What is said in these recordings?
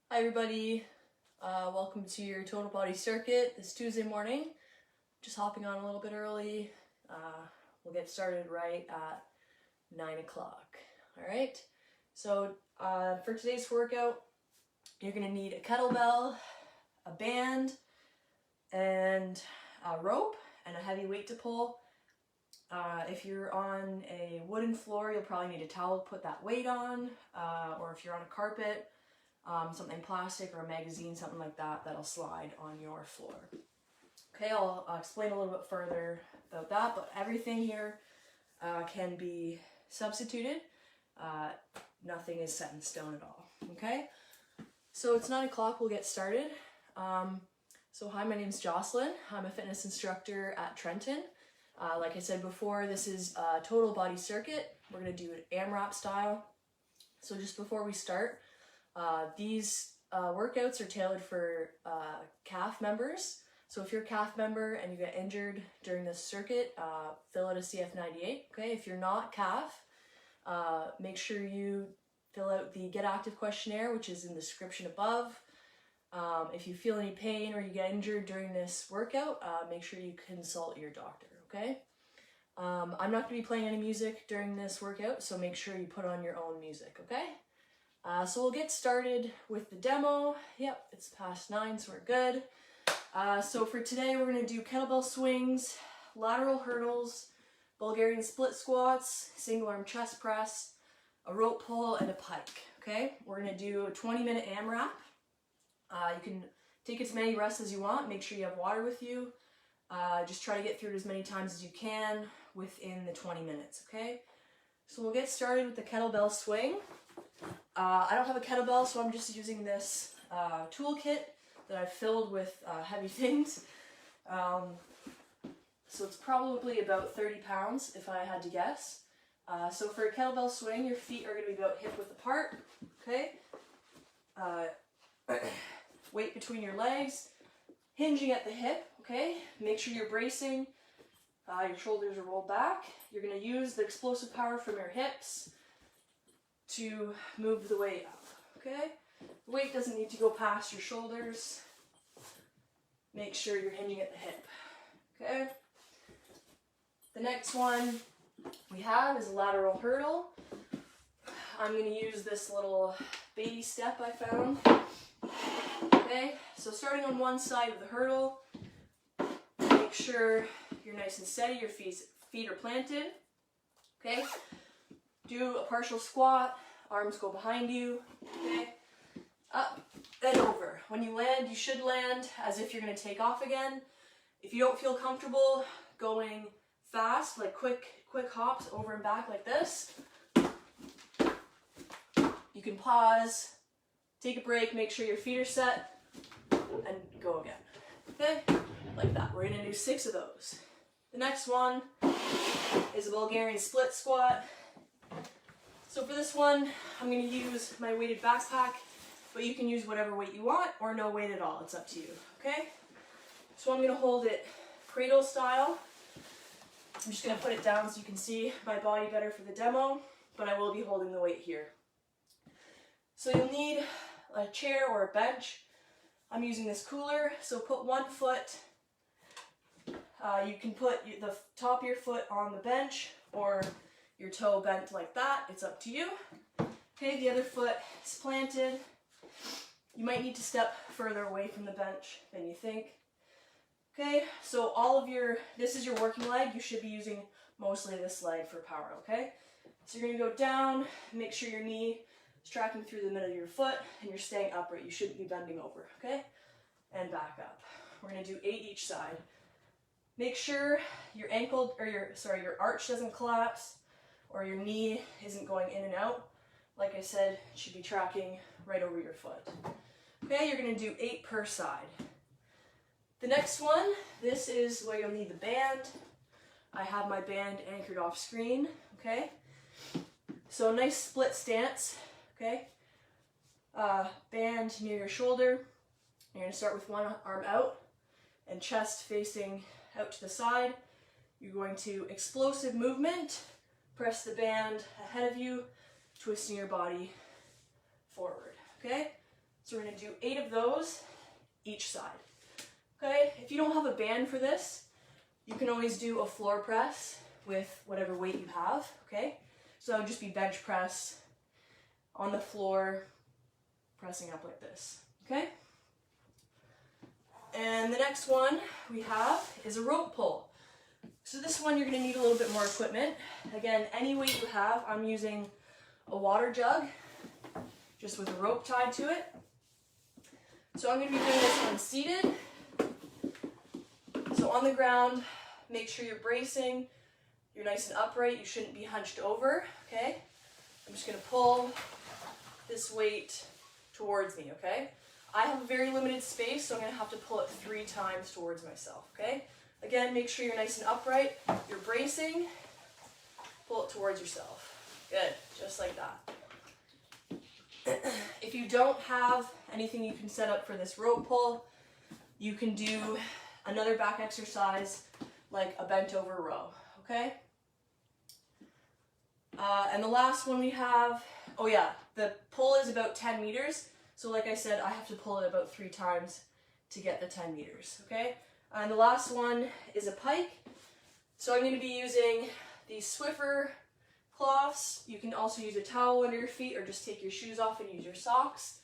Hi everybody, welcome to your total body circuit this Tuesday morning. Just hopping on a little bit early. We'll get started right at 9 o'clock. Alright, so for today's workout, you're going to need a kettlebell, a band, and a rope, and a heavy weight to pull. If you're on a wooden floor, you'll probably need a towel to put that weight on, or if you're on a carpet, something plastic or a magazine, something like that, that'll slide on your floor. Okay, I'll explain a little bit further about that, but everything here can be substituted. Nothing is set in stone at all. Okay, so it's 9 o'clock, we'll get started. So hi, my name's Jocelyn. I'm a fitness instructor at Trenton. Like I said before, this is a total body circuit. We're going to do it AMRAP style. So just before we start, these workouts are tailored for CAF members. So if you're a CAF member and you get injured during this circuit, fill out a CF98. Okay, if you're not CAF, make sure you fill out the Get Active questionnaire, which is in the description above. If you feel any pain or you get injured during this workout, make sure you consult your doctor. Okay. I'm not going to be playing any music during this workout, so make sure you put on your own music. Okay. So we'll get started with the demo. Yep, it's past 9, so we're good. So for today, we're going to do kettlebell swings, lateral hurdles, Bulgarian split squats, single arm chest press, a rope pull, and a pike. Okay, we're going to do a 20-minute AMRAP. You can take as many rests as you want. Make sure you have water with you. Just try to get through it as many times as you can within the 20 minutes. Okay, so we'll get started with the kettlebell swing. I don't have a kettlebell, so I'm just using this toolkit that I've filled with heavy things. So it's probably about 30 pounds if I had to guess. So for a kettlebell swing, your feet are going to be about hip width apart. Okay. Weight between your legs, hinging at the hip. Okay. Make sure you're bracing. Your shoulders are rolled back. You're going to use the explosive power from your hips to move the weight up, okay? The weight doesn't need to go past your shoulders. Make sure you're hinging at the hip, okay? The next one we have is a lateral hurdle. I'm going to use this little baby step I found, okay? So starting on one side of the hurdle, make sure you're nice and steady, your feet are planted, okay? Do a partial squat, arms go behind you, okay? Up and over. When you land, you should land as if you're going to take off again. If you don't feel comfortable going fast, like quick hops over and back like this, you can pause, take a break, make sure your feet are set, and go again, okay? Like that. We're going to do 6 of those. The next one is a Bulgarian split squat. So for this one, I'm going to use my weighted backpack, but you can use whatever weight you want or no weight at all. It's up to you, okay? So I'm going to hold it cradle style. I'm just going to put it down so you can see my body better for the demo, but I will be holding the weight here. So you'll need a chair or a bench. I'm using this cooler, so put one foot. You can put the top of your foot on the bench or your toe bent like that, it's up to you. Okay, the other foot is planted. You might need to step further away from the bench than you think. Okay, so this is your working leg. You should be using mostly this leg for power, okay? So you're gonna go down, make sure your knee is tracking through the middle of your foot and you're staying upright. You shouldn't be bending over, okay? And back up. We're gonna do 8 each side. Make sure your your arch doesn't collapse, or your knee isn't going in and out. Like I said, it should be tracking right over your foot. Okay, you're going to do 8 per side. The next one, this is where you'll need the band. I have my band anchored off screen, okay? So nice split stance, okay? Band near your shoulder. You're going to start with one arm out and chest facing out to the side. You're going to explosive movement. Press the band ahead of you, twisting your body forward, okay? So we're going to do 8 of those each side. Okay, if you don't have a band for this, you can always do a floor press with whatever weight you have, okay? So that would just be bench press on the floor, pressing up like this, okay? And the next one we have is a rope pull. So this one you're going to need a little bit more equipment. Again, any weight you have, I'm using a water jug, just with a rope tied to it. So I'm going to be doing this one seated. So on the ground, make sure you're bracing, you're nice and upright, you shouldn't be hunched over, okay? I'm just going to pull this weight towards me, okay? I have a very limited space, so I'm going to have to pull it 3 times towards myself, okay? Again, make sure you're nice and upright, you're bracing, pull it towards yourself. Good, just like that. If you don't have anything you can set up for this rope pull, you can do another back exercise like a bent over row, okay? And the last one we have, oh yeah, the pull is about 10 meters. So like I said, I have to pull it about 3 times to get the 10 meters, okay? And the last one is a pike. So I'm going to be using these Swiffer cloths. You can also use a towel under your feet or just take your shoes off and use your socks.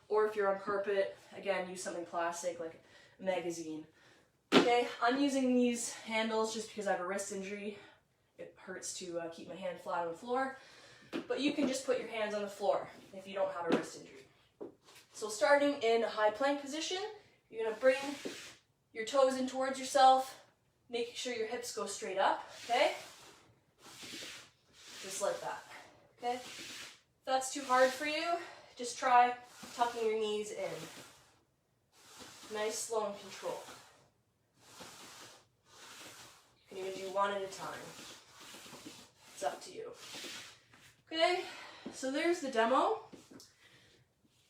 Or if you're on carpet, again, use something plastic like a magazine. Okay, I'm using these handles just because I have a wrist injury. It hurts to keep my hand flat on the floor. But you can just put your hands on the floor if you don't have a wrist injury. So starting in a high plank position, you're going to bring your toes in towards yourself, making sure your hips go straight up, okay? Just like that, okay? If that's too hard for you, just try tucking your knees in. Nice, slow, and controlled. You can even do 1 at a time. It's up to you. Okay, so there's the demo.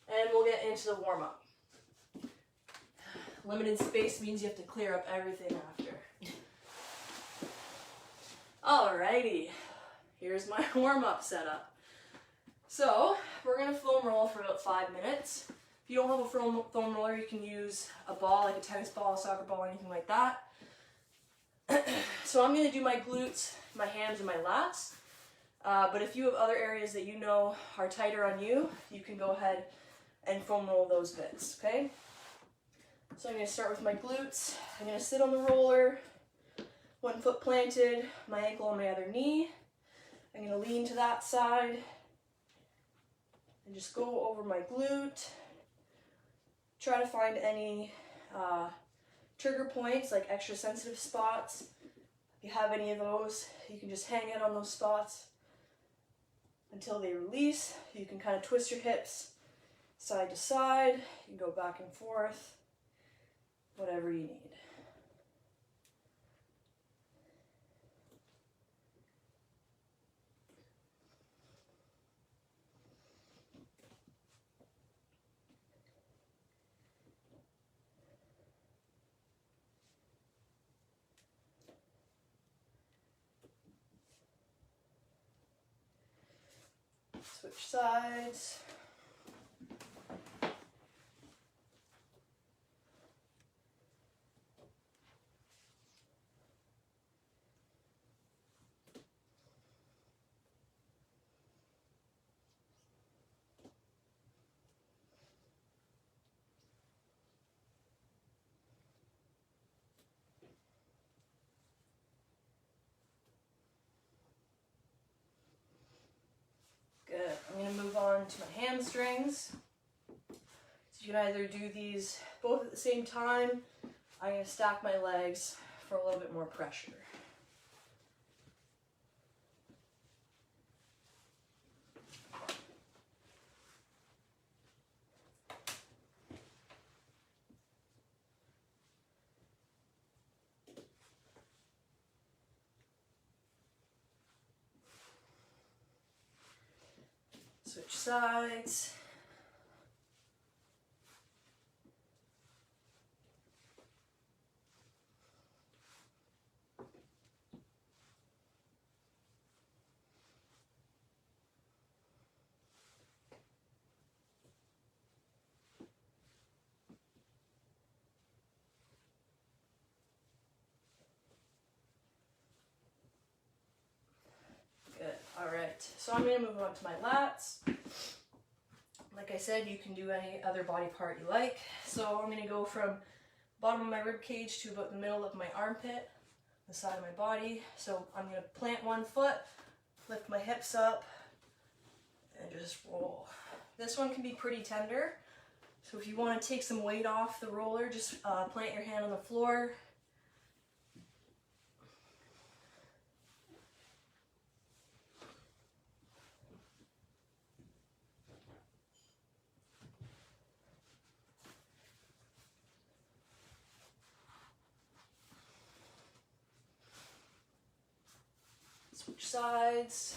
And we'll get into the warm-up. Limited space means you have to clear up everything after. Alrighty, here's my warm-up setup. So, we're going to foam roll for about 5 minutes. If you don't have a foam roller, you can use a ball, like a tennis ball, a soccer ball, anything like that. So I'm going to do my glutes, my hams, and my lats. But if you have other areas that you know are tighter on you, you can go ahead and foam roll those bits, okay? So I'm going to start with my glutes. I'm going to sit on the roller, 1 foot planted, my ankle on my other knee. I'm going to lean to that side and just go over my glute. Try to find any trigger points, like extra sensitive spots. If you have any of those, you can just hang out on those spots until they release. You can kind of twist your hips side to side. You can go back and forth, whatever you need. Switch sides. Good. I'm going to move on to my hamstrings. So you can either do these both at the same time. I'm going to stack my legs for a little bit more pressure. Switch sides. right, so I'm going to move on to my lats. Like I said, you can do any other body part you like. So I'm going to go from bottom of my rib cage to about the middle of my armpit, the side of my body. So I'm going to plant one foot, lift my hips up, and just roll. This one can be pretty tender. So if you want to take some weight off the roller, just plant your hand on the floor. Switch sides.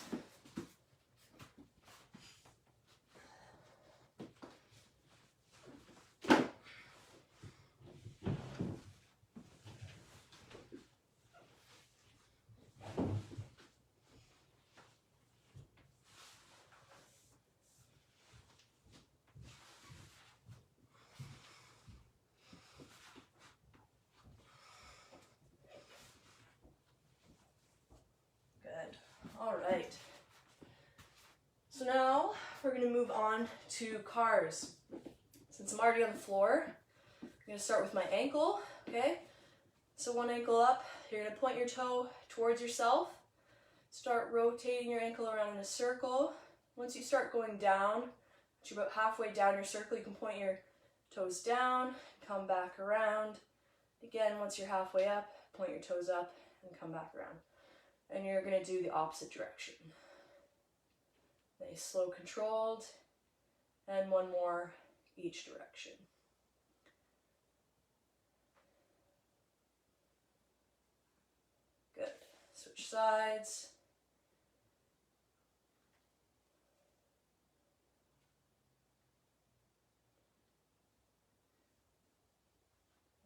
All right, so now we're going to move on to cars. Since I'm already on the floor, I'm going to start with my ankle, okay? So one ankle up, you're going to point your toe towards yourself, start rotating your ankle around in a circle. Once you start going down, once you're about halfway down your circle, you can point your toes down, come back around. Again, once you're halfway up, point your toes up and come back around. And you're going to do the opposite direction. Nice, slow, controlled, and one more each direction. Good. Switch sides.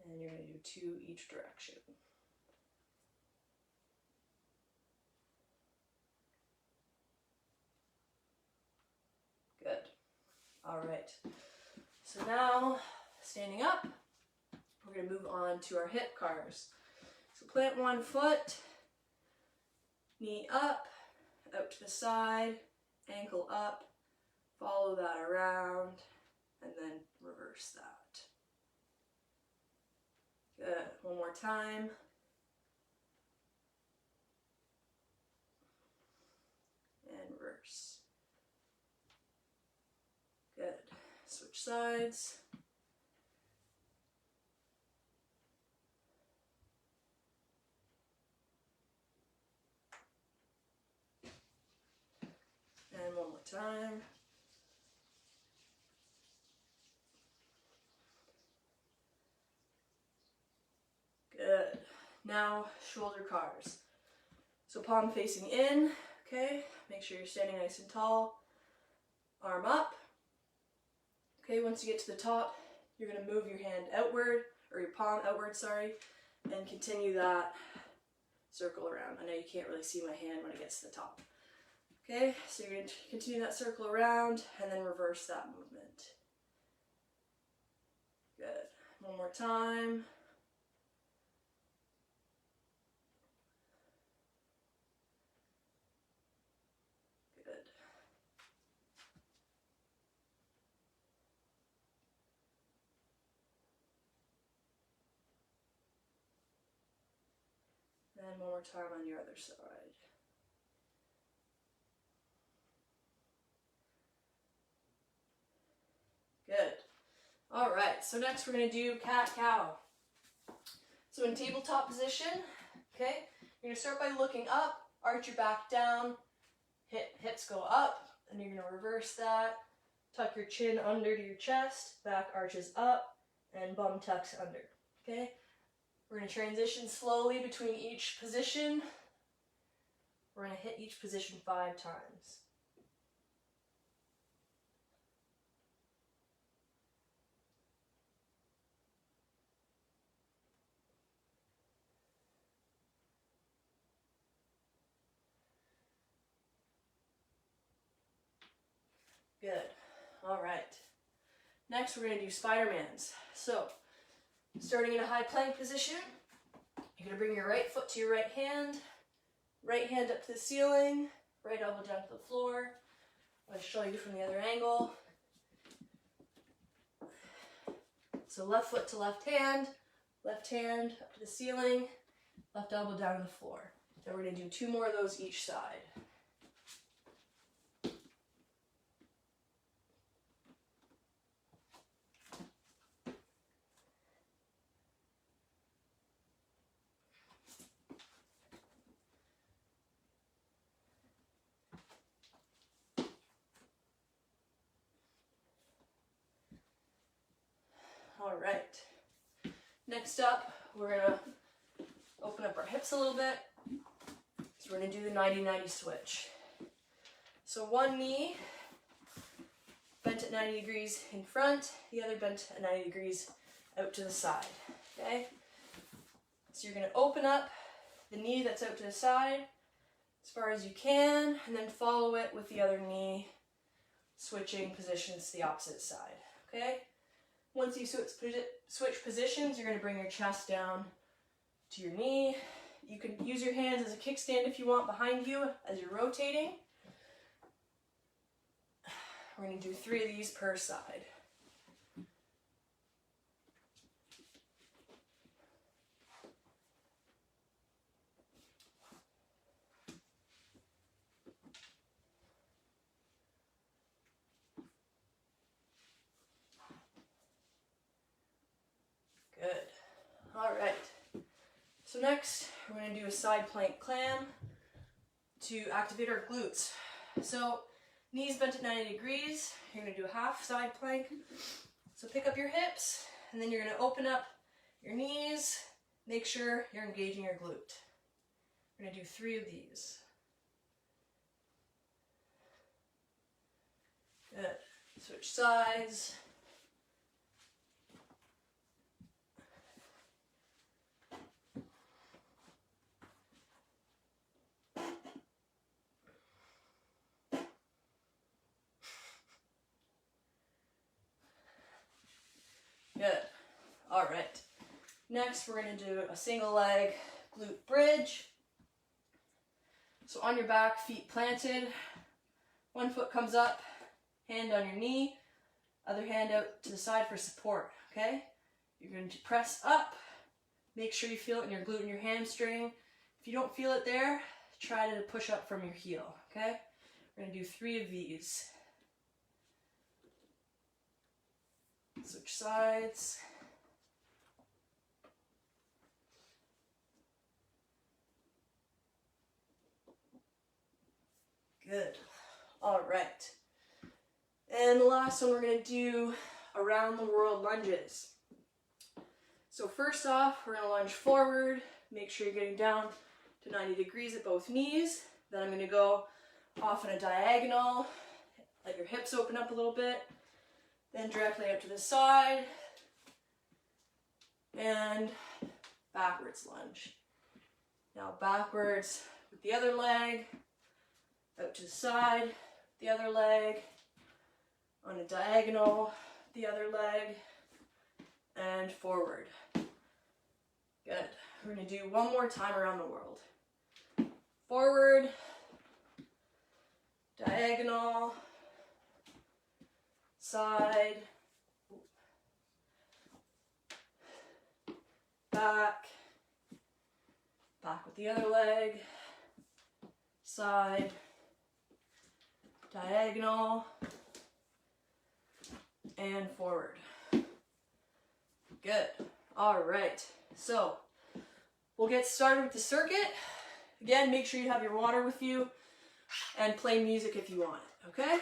And you're going to do two each direction. Good. All right. So now, standing up, we're going to move on to our hip cars. So plant one foot, knee up, out to the side, ankle up, follow that around, and then reverse that. Good. One more time. And reverse. Good. Switch sides. And one more time. Good. Now, shoulder cars. So palm facing in, okay? Make sure you're standing nice and tall. Arm up. Okay, once you get to the top, you're going to move your hand outward, or your palm outward, sorry, and continue that circle around. I know you can't really see my hand when it gets to the top. Okay, so you're going to continue that circle around and then reverse that movement. Good. One more time. Good. And one more time on your other side. Good. All right, so next we're going to do cat-cow. So in tabletop position, okay, you're going to start by looking up, arch your back down, hips go up, and you're going to reverse that. Tuck your chin under to your chest, back arches up, and bum tucks under, okay? We're going to transition slowly between each position. We're going to hit each position 5 times. Good. All right. Next, we're going to do Spider-Mans. So, starting in a high plank position, you're going to bring your right foot to your right hand up to the ceiling, right elbow down to the floor. I'm going to show you from the other angle. So left foot to left hand up to the ceiling, left elbow down to the floor. Then we're going to do 2 more of those each side. All right. Next up, we're going to open up our hips a little bit. So we're going to do the 90-90 switch. So one knee bent at 90 degrees in front, the other bent at 90 degrees out to the side. Okay? So you're going to open up the knee that's out to the side as far as you can, and then follow it with the other knee switching positions to the opposite side. Okay? Once you switch positions, you're going to bring your chest down to your knee. You can use your hands as a kickstand if you want behind you as you're rotating. We're going to do 3 of these per side. Good. All right. So next, we're going to do a side plank clam to activate our glutes. So knees bent at 90 degrees. You're going to do a half side plank. So pick up your hips, and then you're going to open up your knees. Make sure you're engaging your glute. We're going to do 3 of these. Good. Switch sides. Good. All right. Next, we're going to do a single leg glute bridge. So on your back, feet planted. One foot comes up, hand on your knee, other hand out to the side for support, okay? You're going to press up. Make sure you feel it in your glute and your hamstring. If you don't feel it there, try to push up from your heel, okay? We're going to do 3 of these. Switch sides. Good. All right. And the last one, we're going to do around the world lunges. So first off, we're going to lunge forward. Make sure you're getting down to 90 degrees at both knees. Then I'm going to go off in a diagonal. Let your hips open up a little bit. Then directly out to the side. And backwards lunge. Now backwards with the other leg. Out to the side, the other leg, on a diagonal, the other leg, and forward. Good. We're going to do one more time around the world. Forward, diagonal, side, back, back with the other leg, side, diagonal, and forward. Good. All right. So we'll get started with the circuit. Again, make sure you have your water with you and play music if you want it, okay?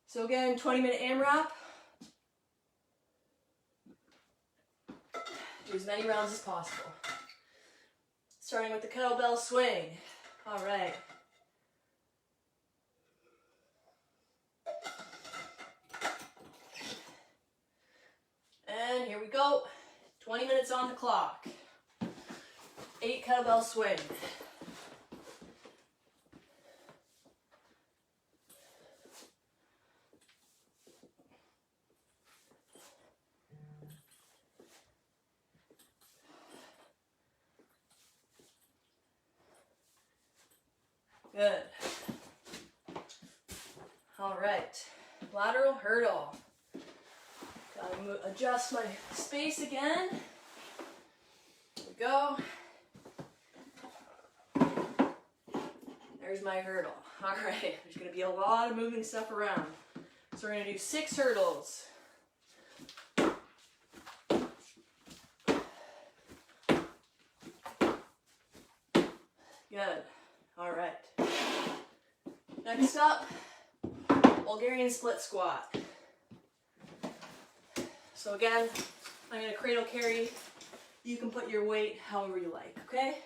So again, 20-minute AMRAP. Do as many rounds as possible. Starting with the kettlebell swing. All right. And here we go. 20 minutes on the clock. 8 kettlebell swing. Good. Good. All right, lateral hurdle. Gotta adjust my space again. There we go. There's my hurdle. All right, there's gonna be a lot of moving stuff around. So we're gonna do 6 hurdles. Good. All right. Next up, Bulgarian split squat. So again, I'm gonna cradle carry. You can put your weight however you like, okay?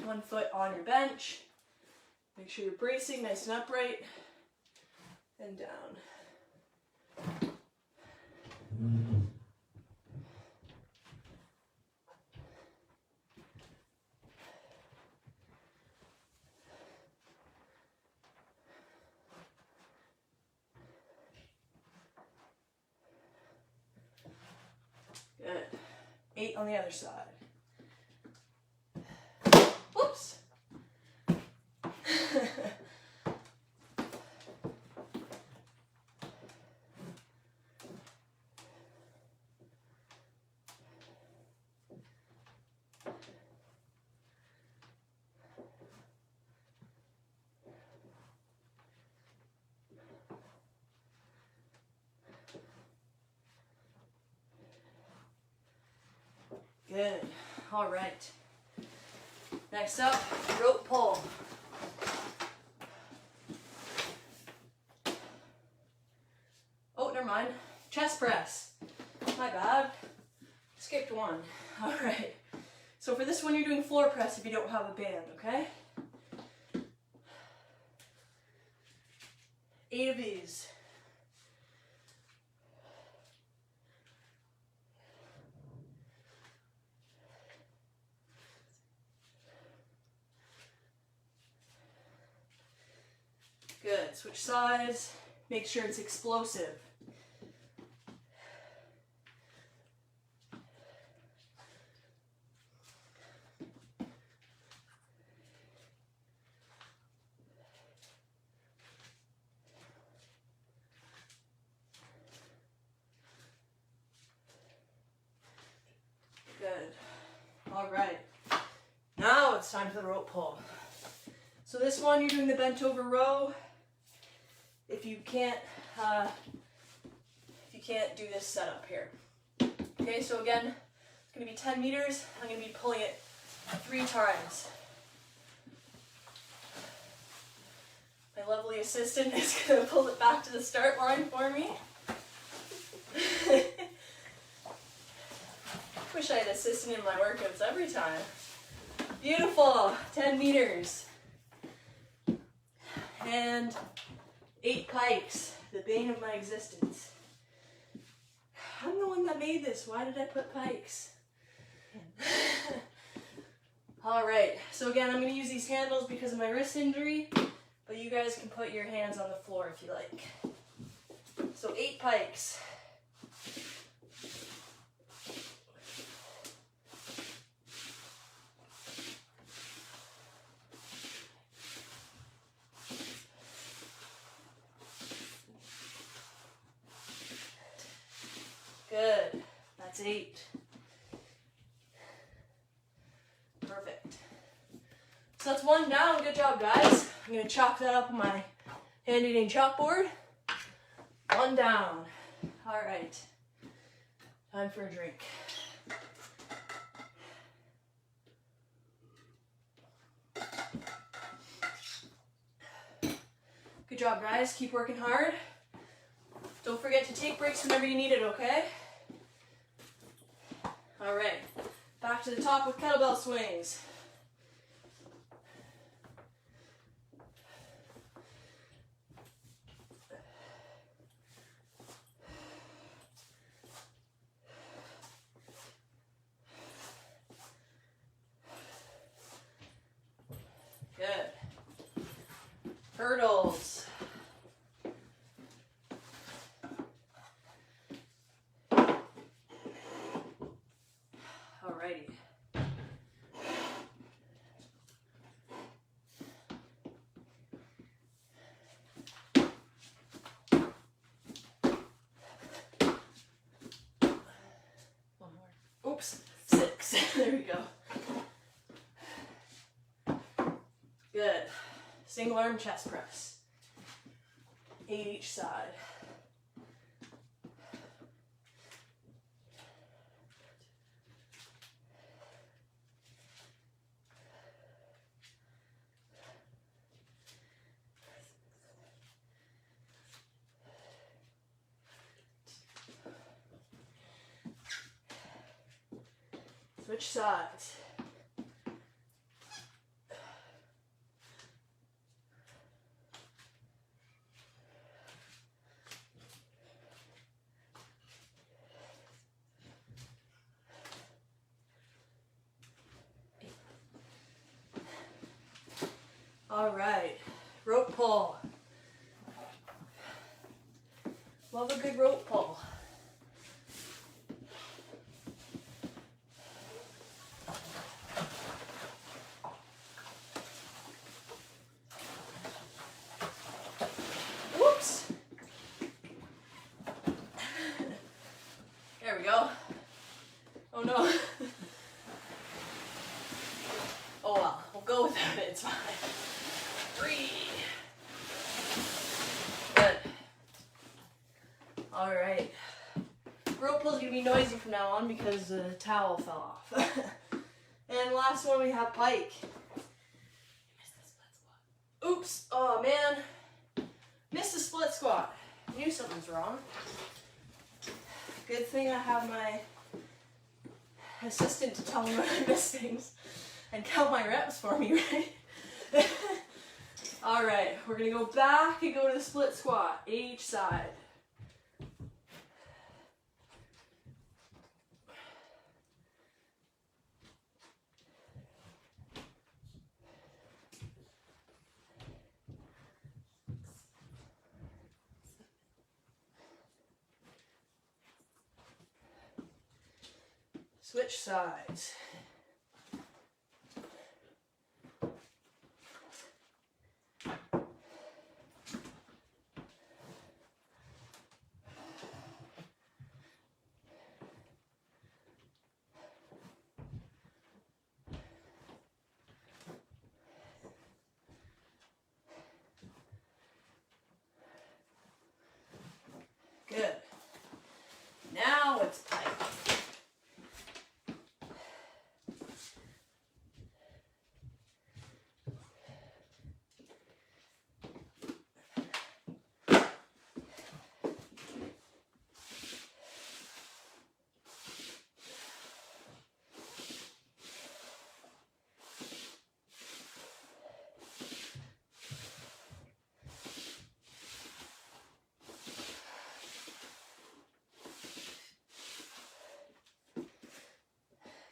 1 foot on your bench. Make sure you're bracing nice and upright. And down. Good. 8 on the other side. Whoops. Good. All right. Next up, rope pull. Oh, never mind. Chest press. My bad. Skipped one. All right. So for this one, you're doing floor press if you don't have a band, okay? 8 of these. Good. Switch sides. Make sure it's explosive. Good. All right. Now it's time for the rope pull. So this one, you're doing the bent over row. If you can't do this setup here. Okay, so again, it's gonna be 10 meters. I'm gonna be pulling it 3 times. My lovely assistant is gonna pull it back to the start line for me. Wish I had an assistant in my workouts every time. Beautiful, 10 meters. And 8 pikes, the bane of my existence. I'm the one that made this. Why did I put pikes? All right, so again, I'm going to use these handles because of my wrist injury, but you guys can put your hands on the floor if you like. So 8 pikes. Good. That's 8. Perfect. So that's 1 down. Good job, guys. I'm going to chalk that up on my handy-dandy chalkboard. 1 down. All right. Time for a drink. Good job, guys. Keep working hard. Don't forget to take breaks whenever you need it, okay? All right, back to the top with kettlebell swings. Good. Hurdles. Alrighty. There we go. Good. Single arm chest press. 8 each side. Switch sides. All right, rope pull. Love a good rope pull. Whoops. There we go. Oh no. Oh well, we'll go with that, it's fine. 3. Good. All right. Rope pull's gonna be noisy from now on because the towel fell off. And last one we have pike. Oops. Oh man. Missed the split squat. Knew something's wrong. Good thing I have my assistant to tell me when I miss things and count my reps for me, right? All right, we're gonna go back and go to the split squat, each side. Switch sides. Good. Now it's pike.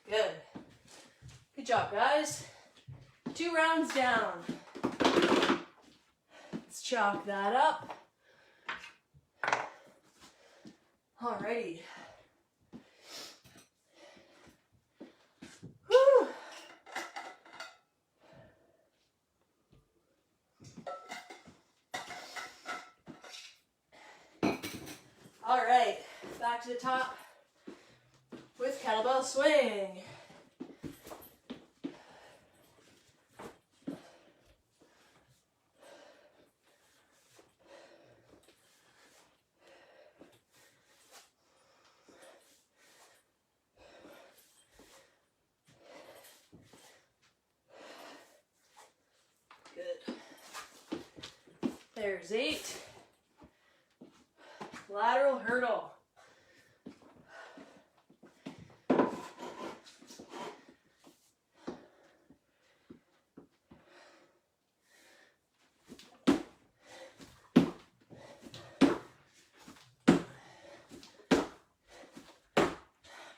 Good. Good job, guys. 2 rounds down. Let's chalk that up. Alrighty. Whew. Alright, back to the top with kettlebell swing. Good. There's 8. Lateral hurdle.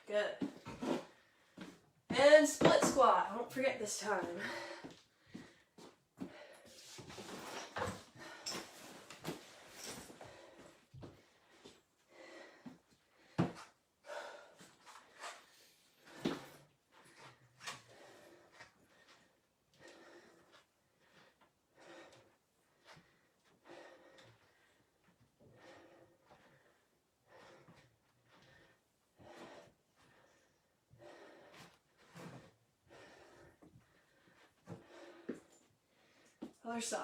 Good. And split squat. Don't forget this time. Other side.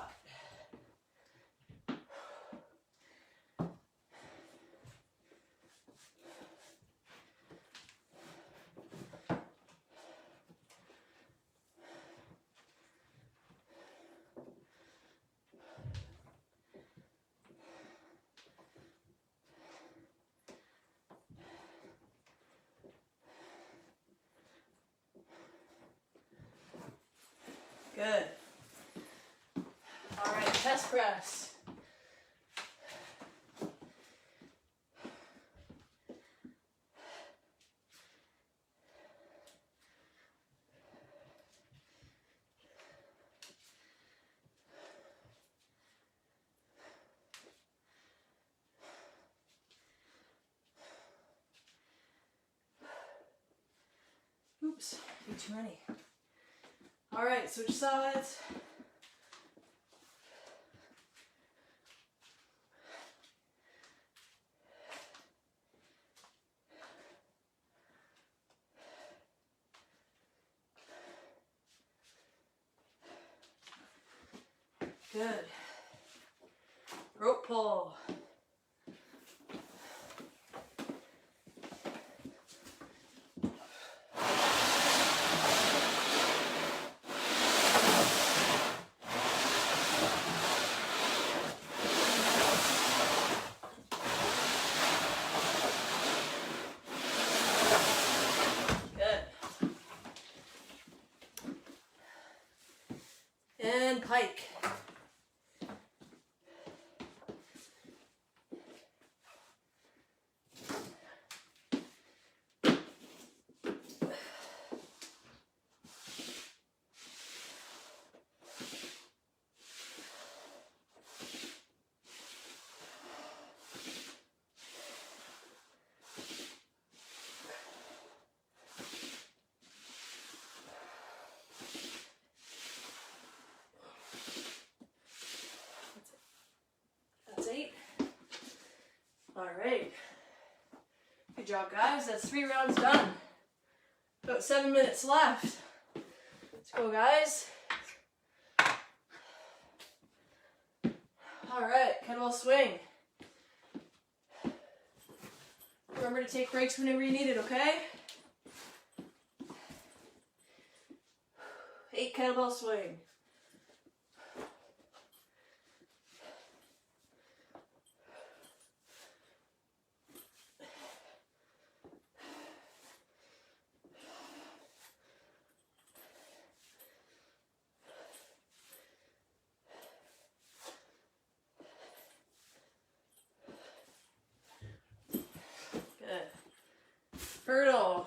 Good. All right, chest press. Oops, too many. All right, switch sides. Good. Rope pull. And pike. That's 8. All right. Good job, guys. That's 3 rounds done. About 7 minutes left. Let's go, guys. All right, kettlebell swing. Remember to take breaks whenever you need it, okay? 8 kettlebell swing. Hurdle.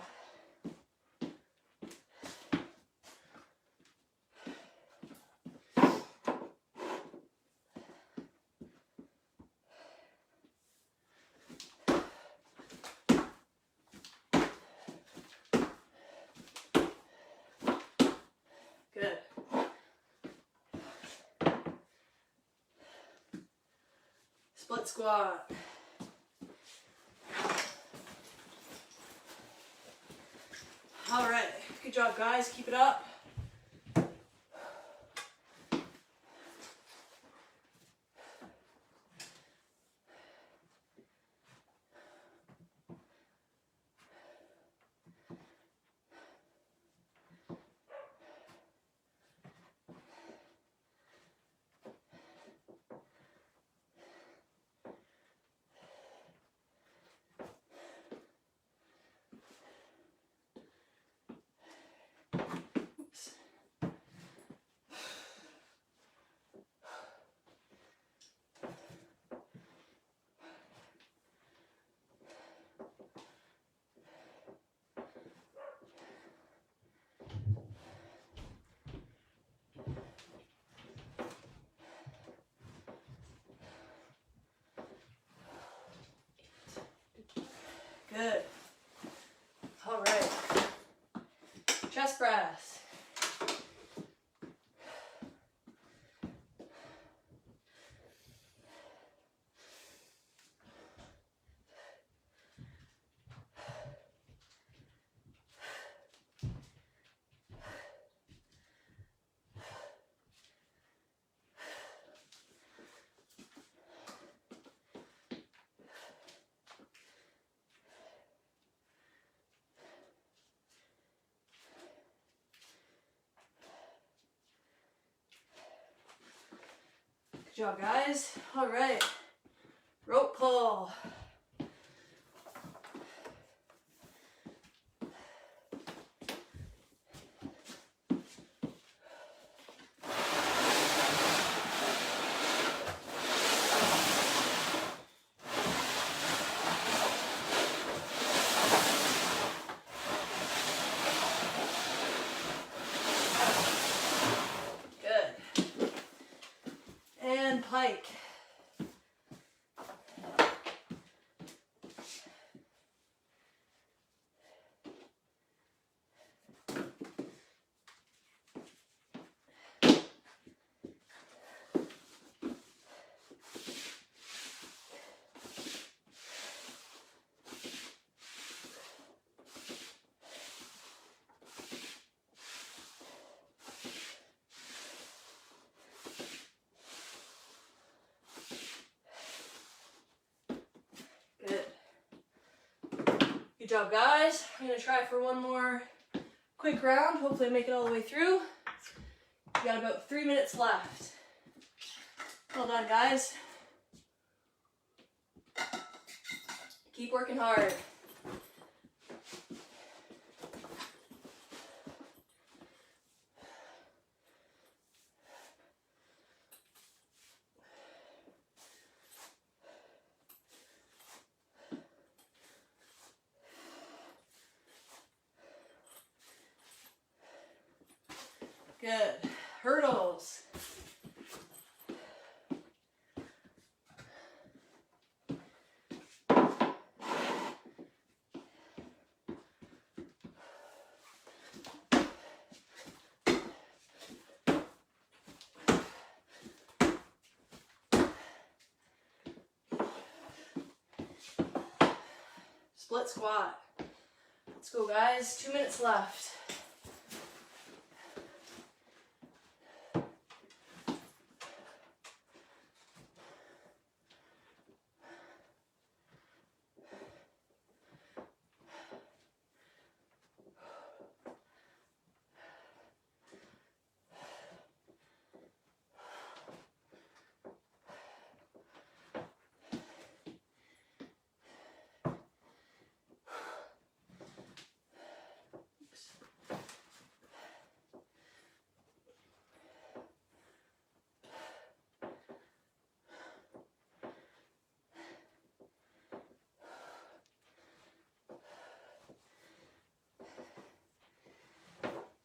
Good. Split squat. All right, good job, guys. Keep it up. Good. All right. Chest press. Good job, guys. All right, rope pull. Pike. Good job, guys. I'm gonna try for one more quick round. Hopefully I make it all the way through. We got about 3 minutes left. Well done, guys. Keep working hard. Good. Hurdles. Split squat. Let's go, guys. 2 minutes left.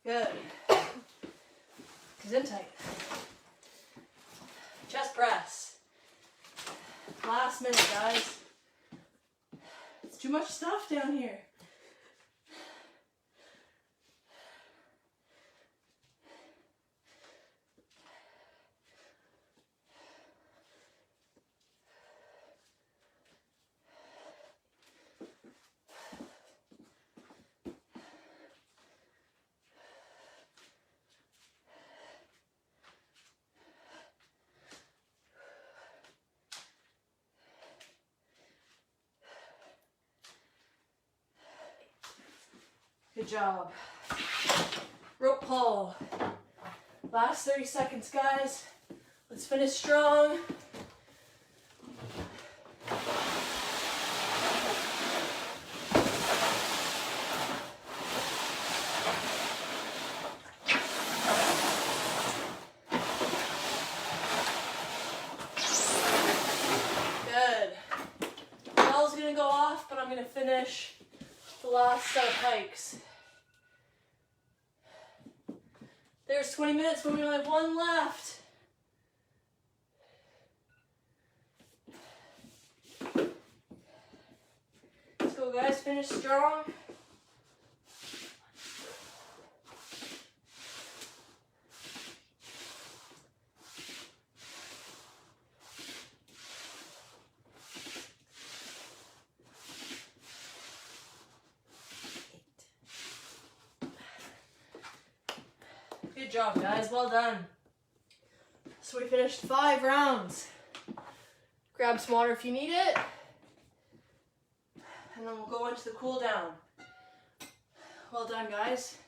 Good. In tight. Chest press. Last minute, guys. It's too much stuff down here. Good job. Rope pull. Last 30 seconds, guys. Let's finish strong. Good. Bell's gonna go off, but I'm gonna finish the last set of hikes. There's 20 minutes, but we only have one left. Let's go, guys. Finish strong. Good job, guys. Well done. So we finished 5 rounds. Grab some water if you need it. And then we'll go into the cool down. Well done, guys.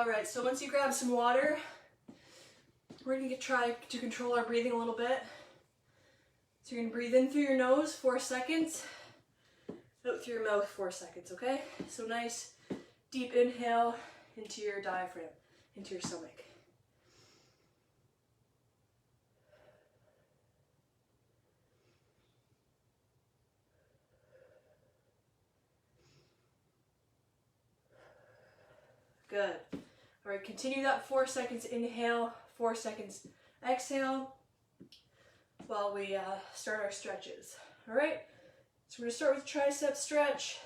Alright, so once you grab some water, we're going to try to control our breathing a little bit. So you're going to breathe in through your nose 4 seconds, out through your mouth 4 seconds, okay? So nice deep inhale into your diaphragm, into your stomach. Good. All right, continue that 4 seconds inhale, 4 seconds exhale while we start our stretches. All right, so we're going to start with tricep stretch.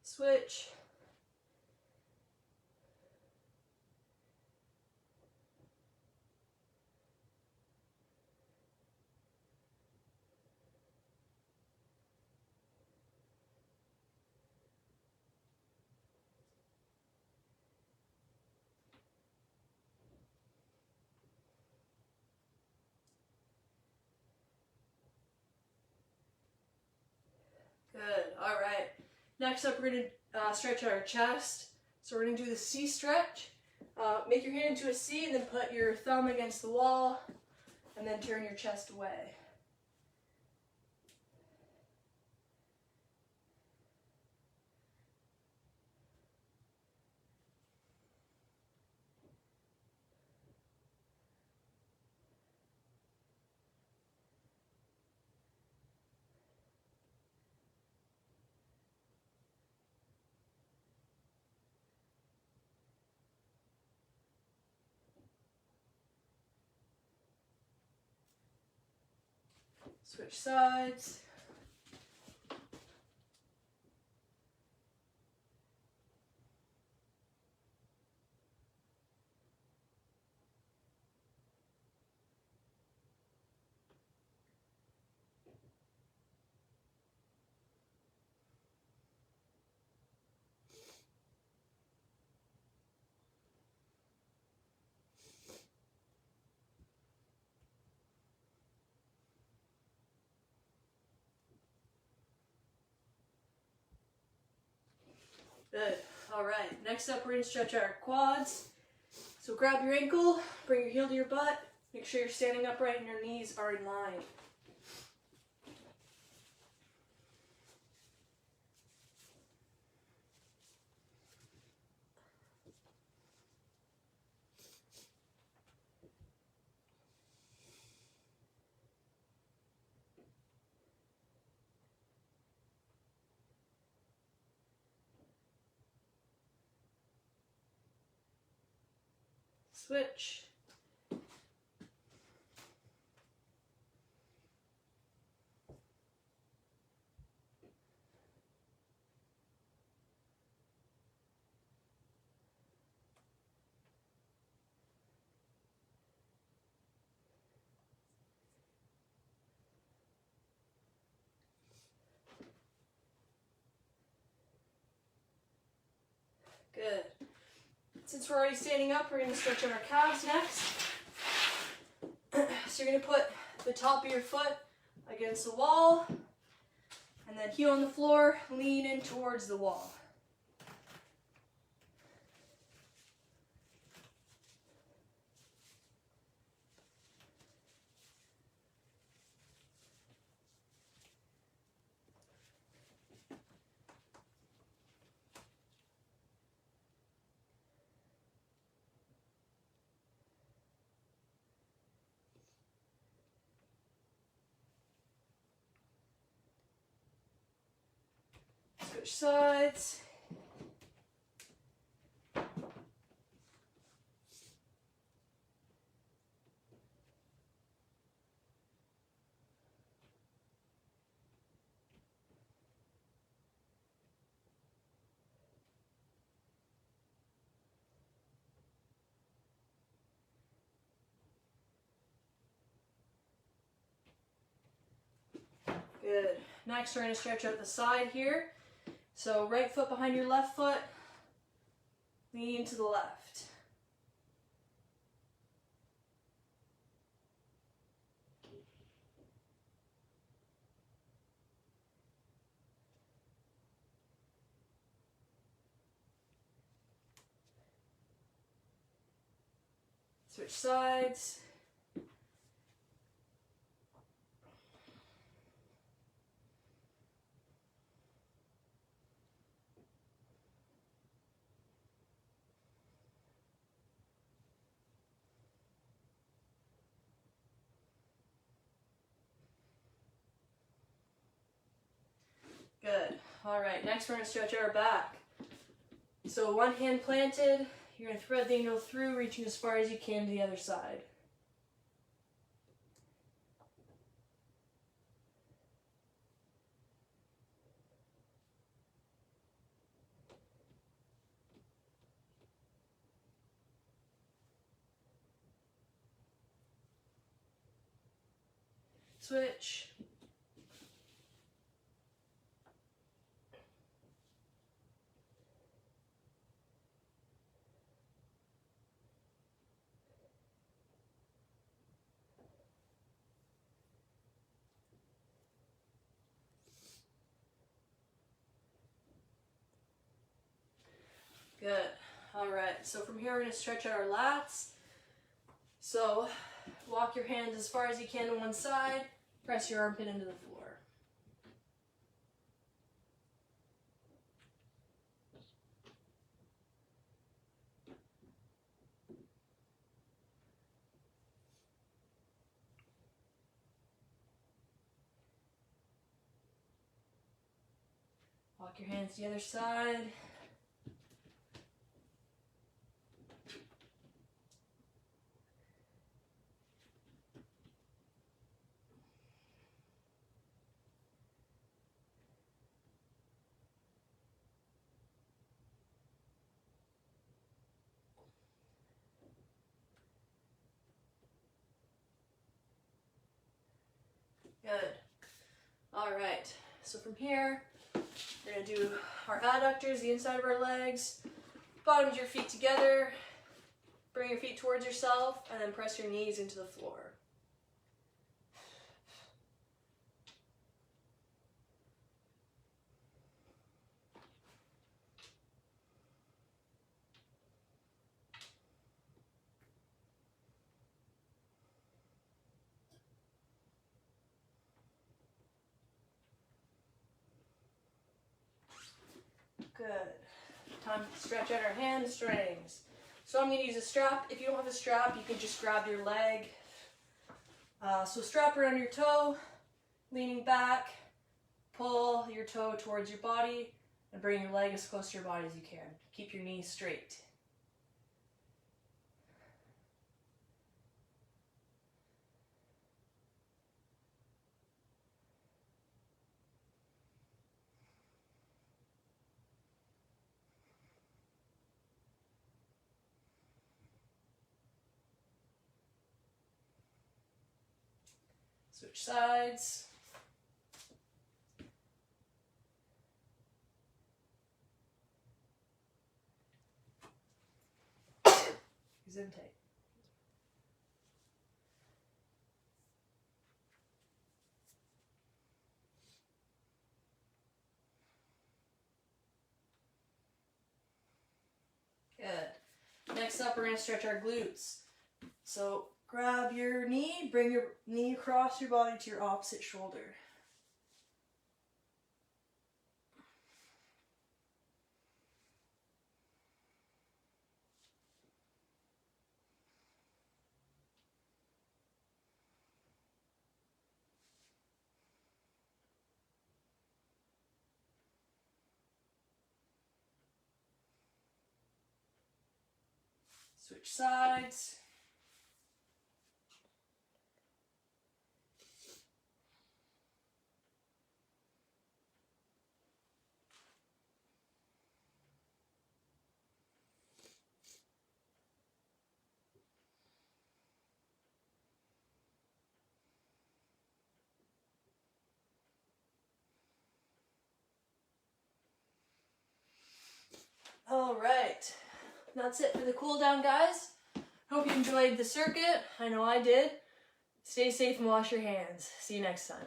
Switch. Good. All right. Next up, we're going to stretch out our chest. So we're going to do the C stretch. Make your hand into a C and then put your thumb against the wall and then turn your chest away. Switch sides. Good. All right. Next up, we're going to stretch out our quads. So grab your ankle, bring your heel to your butt. Make sure you're standing upright and your knees are in line. Switch. Good. Since we're already standing up, we're going to stretch out our calves next. So you're going to put the top of your foot against the wall, and then heel on the floor, lean in towards the wall. Switch sides. Good. Next, we're going to stretch out the side here. So right foot behind your left foot, lean to the left. Switch sides. Good. All right, next we're going to stretch our back. So one hand planted, you're going to thread the needle through, reaching as far as you can to the other side. Switch. Good. All right, so from here we're going to stretch out our lats. So walk your hands as far as you can to one side, press your armpit into the floor. Walk your hands to the other side. Good. All right, so from here, we're going to do our adductors, the inside of our legs, bottoms of your feet together, bring your feet towards yourself, and then press your knees into the floor. Good. Time to stretch out our hamstrings. So I'm going to use a strap. If you don't have a strap, you can just grab your leg. So strap around your toe, leaning back, pull your toe towards your body, and bring your leg as close to your body as you can. Keep your knees straight. Switch sides. Zoom tight. Good. Next up, we're going to stretch our glutes. So grab your knee, bring your knee across your body to your opposite shoulder. Switch sides. All right, that's it for the cool down, guys. Hope you enjoyed the circuit. I know I did. Stay safe and wash your hands. See you next time.